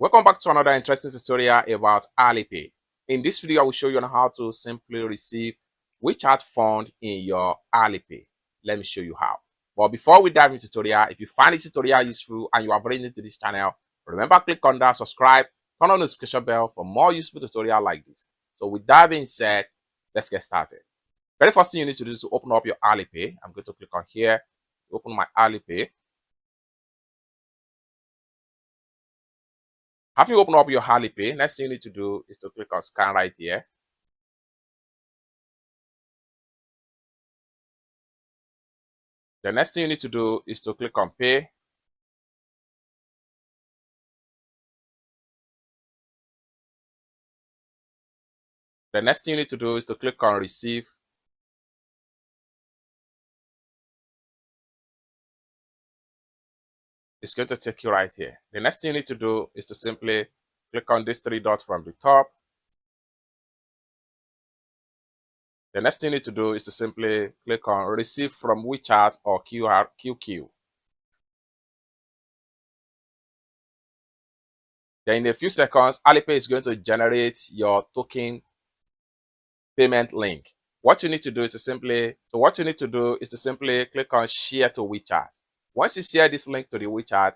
Welcome back to another interesting tutorial about Alipay. In this video, I will show you on how to simply receive WeChat fund in your Alipay. Let me show you how. But before we dive into the tutorial, if you find this tutorial useful and you are very new to this channel, remember click on that subscribe, turn on the notification bell for more useful tutorials like this. So with that being said, let's get started. Very first thing you need to do is to open up your Alipay. I'm going to click on here to open my Alipay. After you open up your Alipay, next thing you need to do is to click on scan right here. The next thing you need to do is to click on pay. The next thing you need to do is to click on receive. It's going to take you right here. The next thing you need to do is to simply click on these three dots from the top. The next thing you need to do is to simply click on receive from WeChat or QQ. Then in a few seconds, Alipay is going to generate your token payment link. What you need to do is to simply click on share to WeChat. Once you share this link to the WeChat,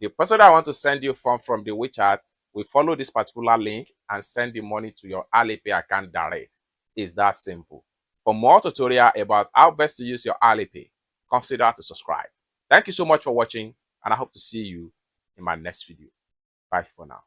the person that wants to send you funds from the WeChat will follow this particular link and send the money to your Alipay account direct. It's that simple. For more tutorial about how best to use your Alipay, consider to subscribe. Thank you so much for watching, and I hope to see you in my next video. Bye for now.